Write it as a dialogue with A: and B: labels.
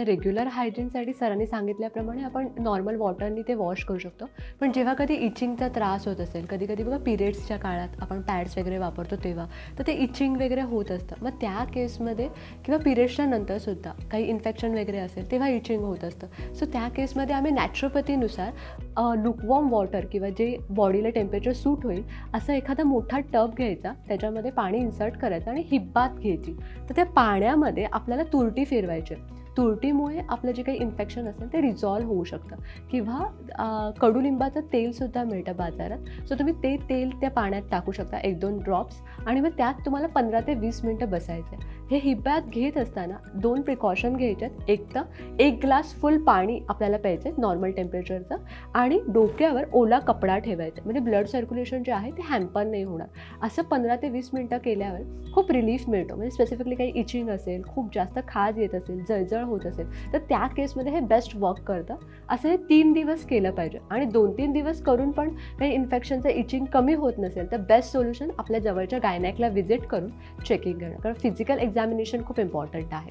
A: Regular हायजीनसाठी सरांनी सांगितल्याप्रमाणे आपण नॉर्मल वॉटरनी ते वॉश करू शकतो. पण जेव्हा कधी इचिंगचा त्रास होत असेल, कधी-कधी बघा पिरियड्सच्या काळात आपण पॅड्स वगैरे वापरतो तेव्हा, तर ते इचिंग वगैरे होत असतं. मग त्या केसमध्ये किंवा पिरियड्सच्या नंतरसुद्धा काही इन्फेक्शन वगैरे असेल तेव्हा इचिंग होत असतं. सो त्या केसमध्ये आम्ही नॅचरोपॅथीनुसार लुकवॉर्म वॉटर किंवा जे बॉडीला टेम्परेचर सूट होईल असं एखादा मोठा टब घ्यायचा, त्याच्यामध्ये पाणी इन्सर्ट करायचं आणि हिप बाथ घ्यायची. तर त्या पाण्यामध्ये आपल्याला तुरटी फिरवायची. तुरटीमुळे आपलं जे काही इन्फेक्शन असेल ते रिझॉल्व्ह होऊ शकतं. किंवा कडुलिंबाचं तेलसुद्धा मिळतं बाजारात. सो तुम्ही ते तेल त्या पाण्यात टाकू शकता 1-2 ड्रॉप्स आणि मग त्यात तुम्हाला 15 ते 20 मिनिटं बसायचं आहे. हे हिप बाथ घेत असताना 2 प्रिकॉशन घ्यायचे आहेत. एक तर 1 ग्लास फुल पाणी आपल्याला प्यायचं आहे नॉर्मल टेम्परेचरचं आणि डोक्यावर ओला कपडा ठेवायचा म्हणजे ब्लड सर्क्युलेशन जे आहे ते हॅम्पर नाही होणार. असं 15 ते 20 मिनिटं केल्यावर खूप रिलीफ मिळतो. म्हणजे स्पेसिफिकली काही इचिंग असेल, खूप जास्त खाज येत असेल, जळजळ होत असेल तर त्या केसमध्ये हे बेस्ट वर्क करतं. असं हे 3 दिवस केलं पाहिजे आणि 2-3 दिवस करून पण काही इन्फेक्शनचं इचिंग कमी होत नसेल तर बेस्ट सोल्युशन आपल्या जवळच्या गायनॅकला व्हिजिट करून चेकिंग करणं. कारण फिजिकल एक्झामिनेशन खूप इम्पॉर्टंट आहे.